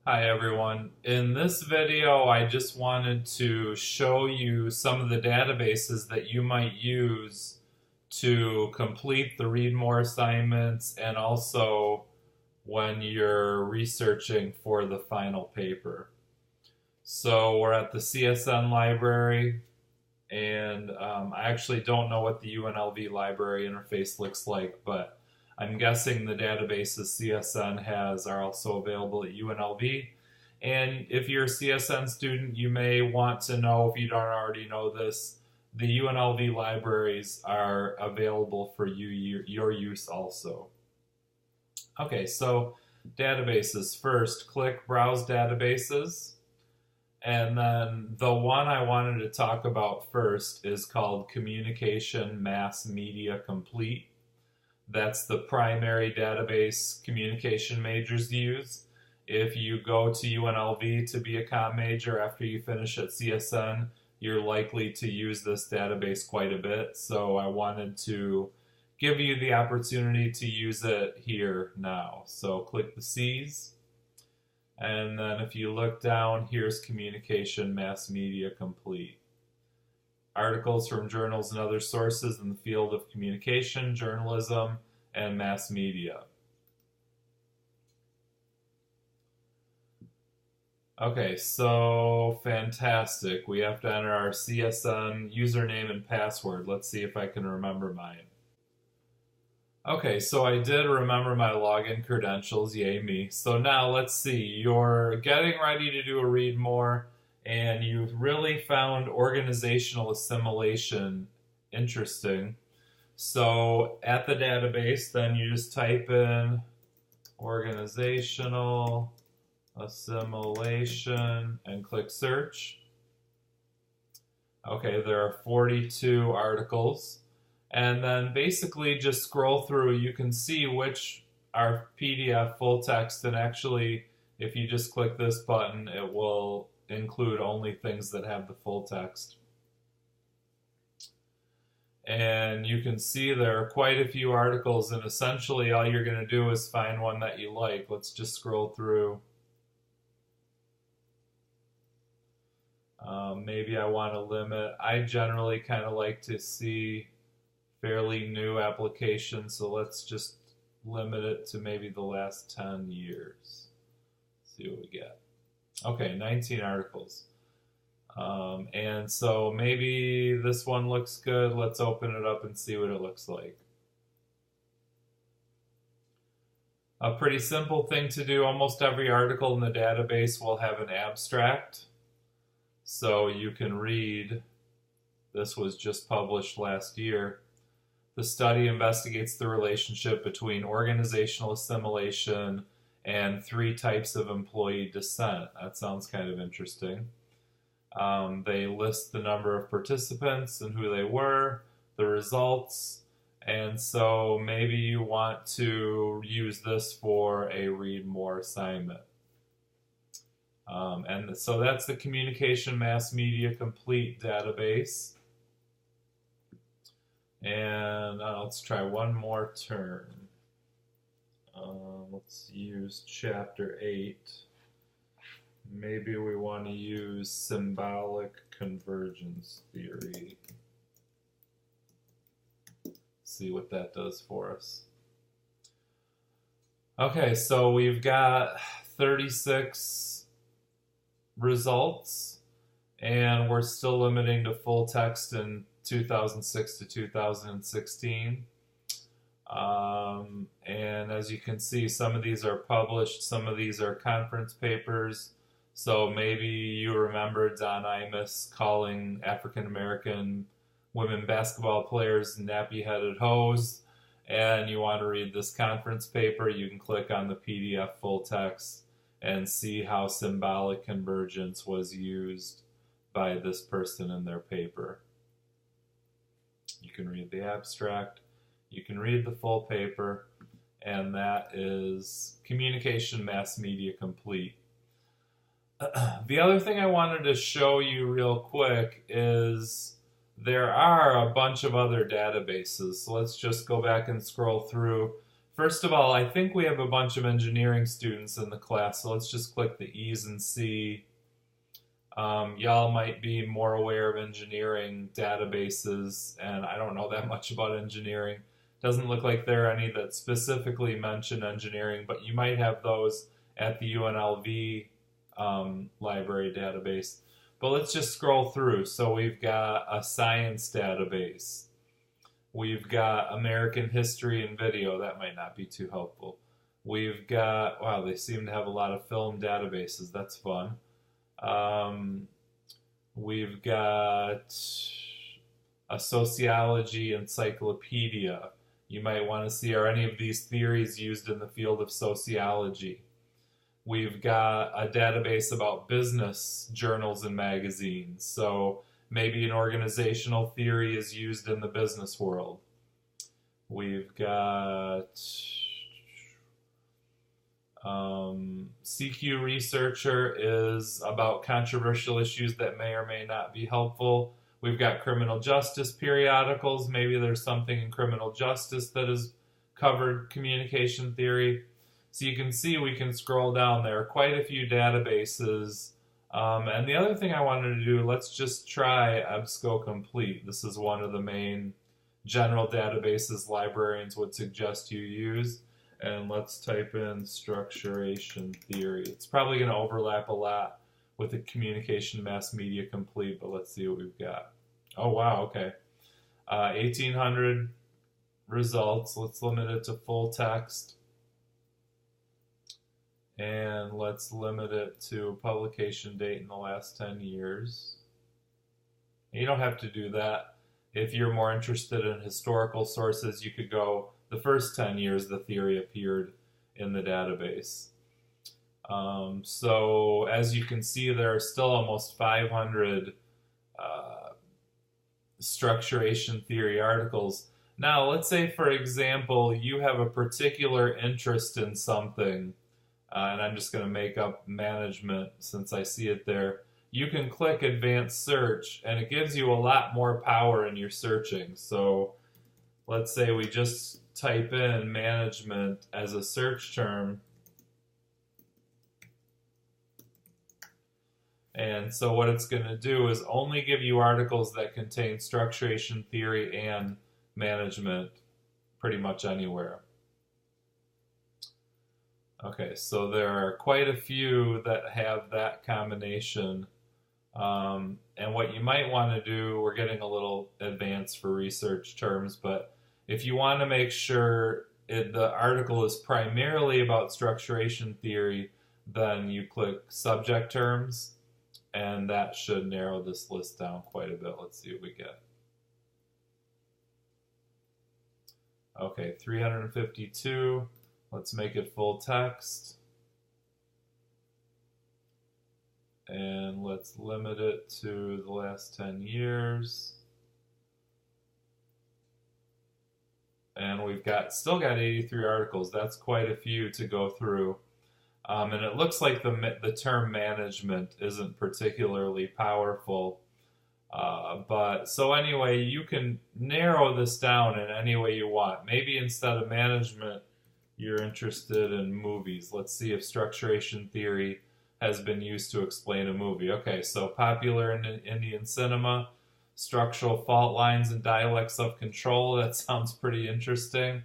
Hi everyone. In this video, I just wanted to show you some of the databases that you might use to complete the read more assignments and also when you're researching for the final paper. So we're at the CSN library and I actually don't know what the UNLV library interface looks like, but I'm guessing the databases CSN has are also available at UNLV. And if you're a CSN student, you may want to know, if you don't already know this, the UNLV libraries are available for your use also. Okay, so databases. First, click Browse Databases. And then the one I wanted to talk about first is called Communication Mass Media Complete. That's the primary database communication majors use. If you go to UNLV to be a comm major after you finish at CSN, you're likely to use this database quite a bit. So I wanted to give you the opportunity to use it here now. So click the C's. And then if you look down, here's Communication Mass Media Complete. Articles from journals and other sources in the field of communication, journalism, and mass media. Okay, so fantastic. We have to enter our CSN username and password. Let's see if I can remember mine. Okay, so I did remember my login credentials, yay me. So now let's see, you're getting ready to do a read more and you've really found organizational assimilation interesting. So at the database, then you just type in organizational assimilation and click search. Okay, there are 42 articles. And then basically just scroll through. You can see which are PDF full text, and actually if you just click this button, it will include only things that have the full text. And you can see there are quite a few articles, and essentially all you're going to do is find one that you like. Let's just scroll through. Maybe I want to limit. I generally kind of like to see fairly new applications, so let's just limit it to maybe the last 10 years. See what we get. Okay, 19 articles. And so maybe this one looks good. Let's open it up and see what it looks like. A pretty simple thing to do. Almost every article in the database will have an abstract. So you can read, this was just published last year. The study investigates the relationship between organizational assimilation and 3 types of employee dissent. That sounds kind of interesting. They list the number of participants and who they were, the results, and so maybe you want to use this for a read more assignment. And so that's the Communication Mass Media Complete database. And let's try one more term. Let's use chapter 8. Maybe we want to use symbolic convergence theory. See what that does for us. Okay, so we've got 36 results, and we're still limiting to full text in 2006 to 2016. And as you can see, some of these are published, some of these are conference papers. So maybe you remember Don Imus calling African American women basketball players nappy-headed hoes, and you want to read this conference paper, you can click on the PDF full text and see how symbolic convergence was used by this person in their paper. You can read the abstract, you can read the full paper, and that is Communication Mass Media Complete. The other thing I wanted to show you real quick is there are a bunch of other databases. So let's just go back and scroll through. First of all, I think we have a bunch of engineering students in the class, so let's just click the E's and C. Y'all might be more aware of engineering databases, and I don't know that much about engineering. Doesn't look like there are any that specifically mention engineering, but you might have those at the UNLV library database. But let's just scroll through. So we've got a science database. We've got American history and video. That might not be too helpful. We've got, wow, they seem to have a lot of film databases. That's fun. We've got a sociology encyclopedia. You might want to see, are any of these theories used in the field of sociology? We've got a database about business journals and magazines. So maybe an organizational theory is used in the business world. We've got CQ Researcher is about controversial issues that may or may not be helpful. We've got criminal justice periodicals. Maybe there's something in criminal justice that has covered communication theory. So you can see we can scroll down. There are quite a few databases. And the other thing I wanted to do, let's just try EBSCO Complete. This is one of the main general databases librarians would suggest you use. And let's type in structuration theory. It's probably going to overlap a lot with the communication mass media complete, but let's see what we've got. Oh, wow, okay. 1,800 results. Let's limit it to full text. And let's limit it to publication date in the last 10 years. You don't have to do that. If you're more interested in historical sources, you could go the first 10 years the theory appeared in the database. So as you can see, there are still almost 500 structuration theory articles. Now, let's say, for example, you have a particular interest in something, and I'm just going to make up management since I see it there. You can click Advanced Search, and it gives you a lot more power in your searching. So let's say we just type in management as a search term. And so what it's going to do is only give you articles that contain structuration theory and management pretty much anywhere. Okay, so there are quite a few that have that combination. And what you might want to do, we're getting a little advanced for research terms, but if you want to make sure the article is primarily about structuration theory, then you click subject terms, and that should narrow this list down quite a bit. Let's see what we get. Okay, 352. Let's make it full text. And let's limit it to the last 10 years. And we've still got 83 articles. That's quite a few to go through. And it looks like the term management isn't particularly powerful. But so anyway, you can narrow this down in any way you want. Maybe instead of management, you're interested in movies. Let's see if structuration theory has been used to explain a movie. Okay, so popular in Indian cinema, structural fault lines and dialects of control. That sounds pretty interesting.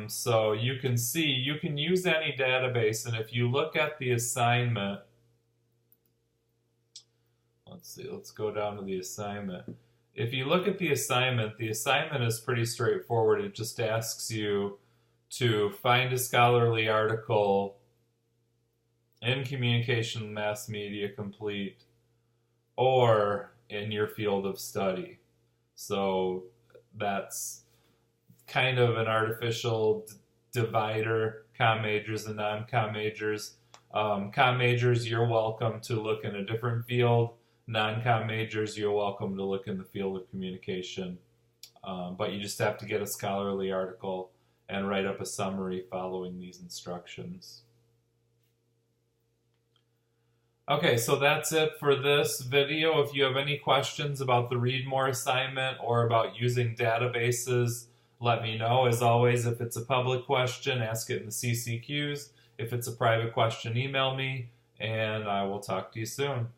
So you can see, you can use any database, and if you look at the assignment, let's see, let's go down to the assignment. If you look at the assignment is pretty straightforward. It just asks you to find a scholarly article in communication mass media complete or in your field of study. So that's kind of an artificial divider, comm majors and non-comm majors. Comm majors, you're welcome to look in a different field. Non-comm majors, you're welcome to look in the field of communication. But you just have to get a scholarly article and write up a summary following these instructions. Okay, so that's it for this video. If you have any questions about the Read More assignment or about using databases, let me know. As always, if it's a public question, ask it in the CCQs. If it's a private question, email me, and I will talk to you soon.